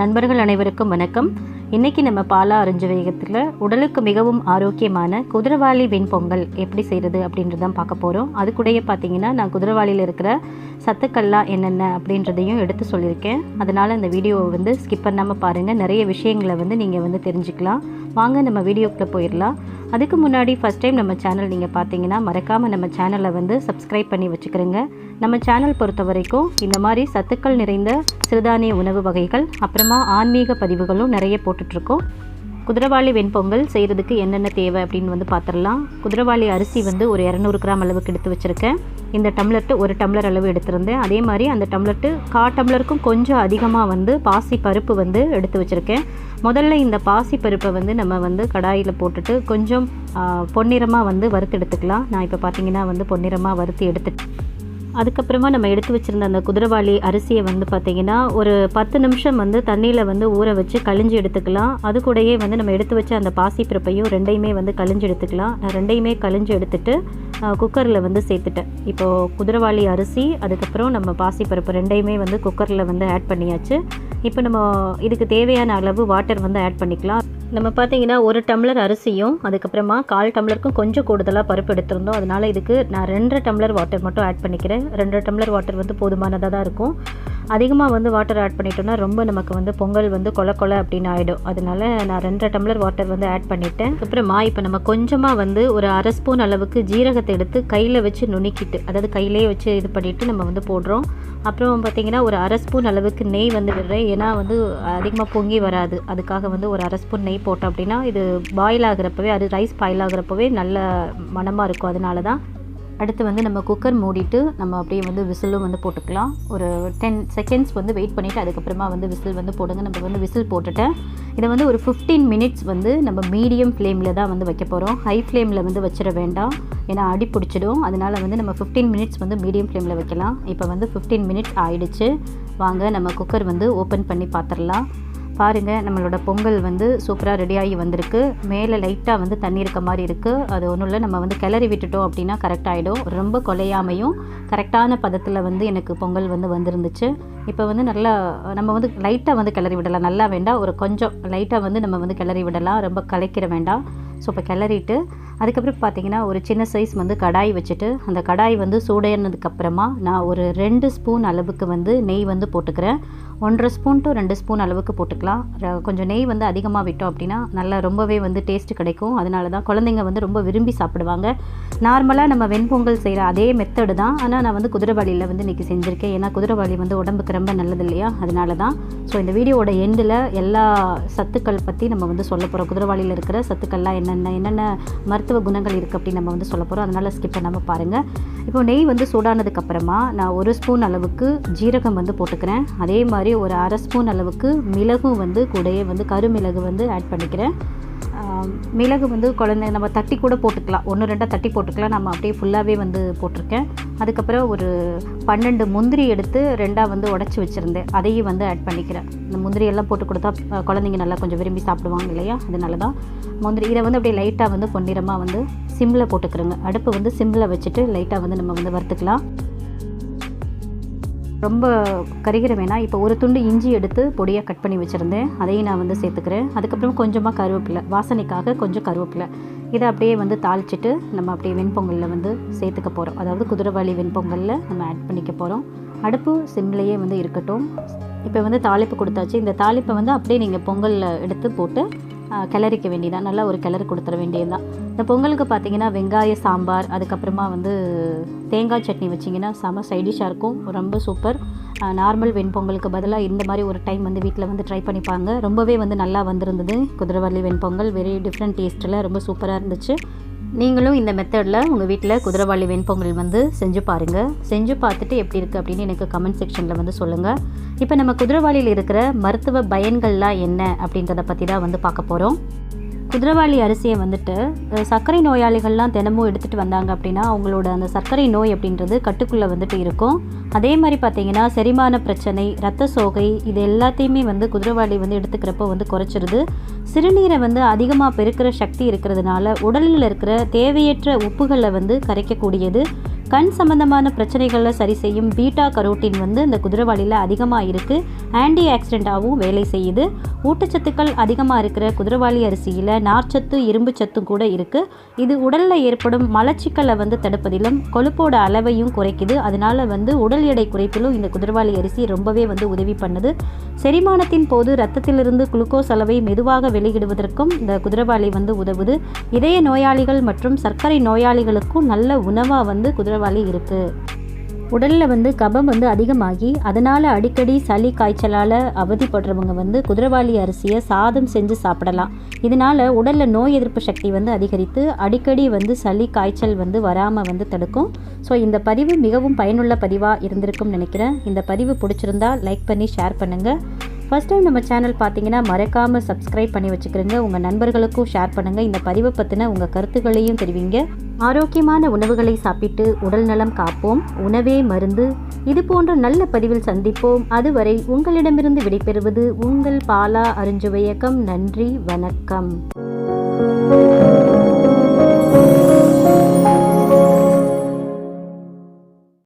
நண்பர்கள் அனைவருக்கும் வணக்கம். இன்றைக்கி நம்ம பாலா அருஞ்சுவையகத்தில் உடலுக்கு மிகவும் ஆரோக்கியமான குதிரவாளி வெண்பொங்கல் எப்படி செய்கிறது அப்படின்றதான் பார்க்க போகிறோம். அது கூடயே பார்த்தீங்கன்னா நான் குதிரவாளியில் இருக்கிற சத்துக்கள்லாம் என்னென்ன அப்படின்றதையும் எடுத்து சொல்லியிருக்கேன். அதனால் இந்த வீடியோவை ஸ்கிப் பண்ணாமல் பாருங்கள். நிறைய விஷயங்களை நீங்கள் தெரிஞ்சுக்கலாம். வாங்க நம்ம வீடியோக்குள்ளே போயிடலாம். அதுக்கு முன்னாடி ஃபஸ்ட் டைம் நம்ம சேனல் நீங்கள் பார்த்தீங்கன்னா மறக்காமல் நம்ம சேனலை சப்ஸ்கிரைப் பண்ணி வச்சுக்கிறோங்க. நம்ம சேனல் பொறுத்த வரைக்கும் இந்த மாதிரி சத்துக்கள் நிறைந்த சிறுதானிய உணவு வகைகள், அப்புறமா ஆன்மீக பதிவுகளும் நிறைய போட்டுட்ருக்கோம். குதிரவாளி வெண்பொங்கல் செய்கிறதுக்கு என்னென்ன தேவை அப்படின்னு பார்த்துடலாம். குதிரவாளி அரிசி ஒரு 200 கிராம் அளவுக்கு எடுத்து வச்சுருக்கேன். இந்த டம்ளர்ட்டு 1 டம்ளர் அளவு எடுத்திருந்தேன். அதே மாதிரி அந்த டம்ளர்ட்டு 1/4 டம்ளருக்கும் கொஞ்சம் அதிகமாக பாசி பருப்பு எடுத்து வச்சுருக்கேன். முதல்ல இந்த பாசி பருப்பை நம்ம கடாயில் போட்டுட்டு கொஞ்சம் பொன்னிறமாக வறுத்து எடுத்துக்கலாம். நான் இப்போ பார்த்தீங்கன்னா பொன்னிறமாக வறுத்து எடுத்துட்டு அதுக்கப்புறமா நம்ம எடுத்து வச்சுருந்த அந்த குதிரவாளி அரிசியை பார்த்திங்கன்னா ஒரு 10 நிமிஷம் தண்ணியில் ஊற வச்சு கழிஞ்சு எடுத்துக்கலாம். அது கூடயே நம்ம எடுத்து வச்ச அந்த பாசி பருப்பையும் ரெண்டையுமே கழிஞ்சு எடுத்துக்கலாம். நான் ரெண்டையுமே கழிஞ்சு எடுத்துட்டு குக்கரில் சேர்த்துட்டேன். இப்போது குதிரவாளி அரிசி அதுக்கப்புறம் நம்ம பாசி பருப்பு ரெண்டையுமே குக்கரில் ஆட் பண்ணியாச்சு. இப்போ நம்ம இதுக்கு தேவையான அளவு வாட்டர் ஆட் பண்ணிக்கலாம். நம்ம பார்த்தீங்கன்னா 1 டம்ளர் அரிசியும் அதுக்கப்புறமா 1/4 டம்ளருக்கும் கொஞ்சம் கூடுதலாக பருப்பு எடுத்திருந்தோம். அதனால் இதுக்கு நான் 2 டம்ளர் வாட்டர் மட்டும் ஆட் பண்ணிக்கிறேன். 2 டம்ளர் வாட்டர் போதுமானதாக தான் இருக்கும். அதிகமாக வாட்டர் ஆட் பண்ணிட்டோம்னா ரொம்ப நமக்கு பொங்கல் கொல கொல அப்படின்னு ஆகிடும். அதனால நான் 2 டம்ளர் வாட்டர் ஆட் பண்ணிட்டேன். அப்புறமா இப்போ நம்ம கொஞ்சமாக ஒரு 1/2 ஸ்பூன் அளவுக்கு ஜீரகத்தை எடுத்து கையில் வச்சு நுணுக்கிட்டு, அதாவது கையிலே வச்சு இது பண்ணிவிட்டு நம்ம போடுறோம். அப்புறம் பார்த்திங்கன்னா ஒரு 1/2 ஸ்பூன் அளவுக்கு நெய் விடுறேன். ஏன்னா அதிகமாக பொங்கி வராது. அதுக்காக ஒரு 1/2 ஸ்பூன் நெய் போட்டோம் அப்படின்னா இது பாயில் ஆகிறப்பவே, அது ரைஸ் பாயில் ஆகிறப்பவே நல்ல மணமாக இருக்கும். அதனால தான். அடுத்து நம்ம குக்கர் மூடிட்டு நம்ம அப்படியே விசிலும் போட்டுக்கலாம். ஒரு 10 செகண்ட்ஸ் வெயிட் பண்ணிவிட்டு அதுக்கப்புறமா விசில் போடுங்க. நம்ம விசில் போட்டுட்டேன். இதை ஒரு 15 மினிட்ஸ் நம்ம மீடியம் ஃப்ளேமில் தான் வைக்க போகிறோம். ஹை ஃப்ளேமில் வச்சிட வேண்டாம், ஏன்னா அடி பிடிச்சிடும். அதனால் நம்ம 15 மினிட்ஸ் மீடியம் ஃப்ளேமில் வைக்கலாம். இப்போ 15 மினிட்ஸ் ஆயிடுச்சு. வாங்க நம்ம குக்கர் ஓப்பன் பண்ணி பார்த்துடலாம். பாருங்கள், நம்மளோட பொங்கல் சூப்பராக ரெடியாகி வந்திருக்கு. மேலே லைட்டாக தண்ணி இருக்க மாதிரி இருக்குது. அது ஒன்றும் இல்லை, நம்ம கிளறி விட்டுட்டோம் அப்படின்னா கரெக்டாகிடும். ரொம்ப கொலையாமையும் கரெக்டான பதத்தில் எனக்கு பொங்கல் வந்துருந்துச்சு. இப்போ நல்லா நம்ம லைட்டாக கிளறி விடலாம். நல்லா வேண்டாம், ஒரு கொஞ்சம் லைட்டாக நம்ம கிளறி விடலாம். ரொம்ப கலைக்கிற வேண்டாம். ஸோ இப்போ கிளறிட்டு அதுக்கப்புறம் பார்த்திங்கன்னா ஒரு சின்ன சைஸ் கடாய் வச்சுட்டு அந்த கடாய் சூடானதுக்கப்புறமா நான் ஒரு 2 ஸ்பூன் அளவுக்கு நெய் போட்டுக்கிறேன். 1.5 ஸ்பூன் to 2 ஸ்பூன் அளவுக்கு போட்டுக்கலாம். கொஞ்சம் நெய் அதிகமாக விட்டோம் அப்படின்னா நல்லா ரொம்பவே டேஸ்ட்டு கிடைக்கும். அதனால தான் குழந்தைங்க ரொம்ப விரும்பி சாப்பிடுவாங்க. நார்மலாக நம்ம வெண்பொங்கல் செய்கிற அதே மெத்தடு தான். ஆனால் நான் குதிரவாளியில் இன்றைக்கி செஞ்சுருக்கேன். ஏன்னா குதிரவாளி உடம்புக்கு ரொம்ப நல்லது இல்லையா, அதனால தான். ஸோ இந்த வீடியோவோட எண்டில் எல்லா சத்துக்கள் பற்றி நம்ம சொல்ல போகிறோம். குதிரவாளியில் இருக்கிற சத்துக்கள்லாம் என்னென்ன மருத்துவ குணங்கள் இருக்குது அப்படின்னு நம்ம சொல்ல போகிறோம். அதனால் ஸ்கிப் பண்ணாமல் பாருங்கள். இப்போ நெய் சூடானதுக்கப்புறமா நான் 1 ஸ்பூன் அளவுக்கு ஜீரகம் போட்டுக்கிறேன். அதே மாதிரி ஒரு 1/2 ஸ்பூன் அளவுக்கு மிளகும் கூடயே கருமிளகு ஆட் பண்ணிக்கிறேன். மிளகு குழந்தை நம்ம தட்டி கூட போட்டுக்கலாம். 1-2 தட்டி போட்டுக்கலாம். நம்ம அப்படியே ஃபுல்லாகவே போட்டிருக்கேன். அதுக்கப்புறம் ஒரு 12 முந்திரி எடுத்து 2 உடச்சி வச்சுருந்தேன். அதையும் ஆட் பண்ணிக்கிறேன். இந்த முந்திரியெல்லாம் போட்டு கொடுத்தா குழந்தைங்க நல்லா கொஞ்சம் விரும்பி சாப்பிடுவாங்க இல்லையா, அதனால தான் முந்திரி. இதை அப்படியே லைட்டாக பொன்னிறமாக சிம்மில் போட்டுக்கிறோங்க. அடுப்பு சிம்மில் வச்சுட்டு லைட்டாக நம்ம வறுத்துக்கலாம். ரொம்ப கரிகிற வேணாம். இப்போ ஒரு துண்டு இஞ்சி எடுத்து பொடியாக கட் பண்ணி வச்சுருந்தேன். அதையும் நான் சேர்த்துக்கிறேன். அதுக்கப்புறம் கொஞ்சமாக கருவேப்பிலை, வாசனைக்காக கொஞ்சம் கருவேப்பிலை. இதை அப்படியே தாளிச்சிட்டு நம்ம அப்படியே வெண்பொங்கலில் சேர்த்துக்க போகிறோம். அதாவது குதிரவாளி வெண்பொங்கலில் நம்ம ஆட் பண்ணிக்க போகிறோம். அடுப்பு சிம்லேயே இருக்கட்டும். இப்போ தாளிப்பு கொடுத்தாச்சு. இந்த தாளிப்பை அப்படியே நீங்கள் பொங்கலில் எடுத்து போட்டு கிளறிக்க வேண்டியதான். நல்லா ஒரு கிளறு கொடுத்துட வேண்டியது தான். இந்த பொங்கலுக்கு பார்த்தீங்கன்னா வெங்காய சாம்பார், அதுக்கப்புறமா தேங்காய் சட்னி வச்சிங்கன்னா செம சைடிஷாக இருக்கும். ரொம்ப சூப்பர். நார்மல் வெண்பொங்கலுக்கு பதிலாக இந்த மாதிரி ஒரு டைம் வீட்டில் ட்ரை பண்ணிப்பாங்க. ரொம்பவே நல்லா வந்திருந்தது. குதிரவாளி வெண்பொங்கல் வெரி டிஃப்ரெண்ட் டேஸ்ட்டில் ரொம்ப சூப்பராக இருந்துச்சு. நீங்களும் இந்த மெத்தடில் உங்கள் வீட்டில் குதிரவாளி வெண்பொங்கல் செஞ்சு பாருங்கள். செஞ்சு பார்த்துட்டு எப்படி இருக்குது அப்படின்னு எனக்கு கமெண்ட் செக்ஷனில் சொல்லுங்கள். இப்போ நம்ம குதிரவாளியில் இருக்கிற மருத்துவ பயன்கள்லாம் என்ன அப்படின்றத பற்றி தான் பார்க்க போகிறோம். குதிரவாளி அரிசியை சர்க்கரை நோயாளிகள்லாம் தினமும் எடுத்துகிட்டு வந்தாங்க அப்படின்னா அவங்களோட அந்த சர்க்கரை நோய் அப்படின்றது கட்டுக்குள்ளே இருக்கும். அதே மாதிரி பார்த்திங்கன்னா செரிமான பிரச்சனை, இரத்த சோகை, இது எல்லாத்தையுமே குதிரவாளி எடுத்துக்கிறப்போ குறைச்சிருது. சிறுநீரை அதிகமாக பெருக்கிற சக்தி இருக்கிறதுனால உடலில் இருக்கிற தேவையற்ற உப்புகளை கரைக்கக்கூடியது. கண் சம்பந்தமான பிரச்சனைகளை சரி செய்யும் பீட்டா கரோட்டின் வந்து இந்த குதிரைவாலியில் அதிகமாக இருக்குது. ஆன்டி ஆக்சிடென்ட்டாகவும் வேலை செய்யுது. ஊட்டச்சத்துக்கள் அதிகமாக இருக்கிற குதிரைவாலி அரிசியில் நார்ச்சத்து இரும்பு சத்தும் கூட இருக்குது. இது உடலில் ஏற்படும் மலச்சிக்கலை வந்து தடுப்பதிலும் கொழுப்போட அளவையும் குறைக்குது. அதனால் வந்து உடல் எடை குறைப்பிலும் இந்த குதிரைவாலி அரிசி ரொம்பவே வந்து உதவி பண்ணுது. செரிமானத்தின் போது இரத்தத்திலிருந்து குளுக்கோஸ் அளவை மெதுவாக வெளியிடுவதற்கும் இந்த குதிரைவாலி வந்து உதவுது. இதய நோயாளிகள் மற்றும் சர்க்கரை நோயாளிகளுக்கும் நல்ல உணவாக வந்து குதிரைவாலி இருக்குது. உடலில் வந்து கபம் வந்து அதிகமாகி அதனால் அடிக்கடி சளி காய்ச்சலால் அவதிப்படுறவங்க வந்து குதிரைவாலி அரிசியை சாதம் செஞ்சு சாப்பிடலாம். இதனால் உடலில் நோய் எதிர்ப்பு சக்தி வந்து அதிகரித்து அடிக்கடி வந்து சளி காய்ச்சல் வந்து வராமல் வந்து தடுக்கும். ஸோ இந்த பதிவு மிகவும் பயனுள்ள பதிவாக இருந்திருக்கும்னு நினைக்கிறேன். இந்த பதிவு பிடிச்சிருந்தா லைக் பண்ணி ஷேர் பண்ணுங்கள். ஃபஸ்ட் டைம் நம்ம சேனல் பார்த்தீங்கன்னா மறக்காமல் சப்ஸ்கிரைப் பண்ணி வச்சுக்கிறங்க. உங்கள் நண்பர்களுக்கும் ஷேர் பண்ணுங்கள். இந்த பதிவை பற்றின உங்கள் கருத்துக்களையும் தெரிவிங்க. ஆரோக்கியமான உணவுகளை சாப்பிட்டு உடல் நலம் காப்போம். உணவே மருந்து. இது போன்ற நல்ல பதிவில் சந்திப்போம். அதுவரை உங்களிடமிருந்து விடைபெறுவது உங்கள் பாலா அருஞ்சுவையக்கம். நன்றி, வணக்கம்.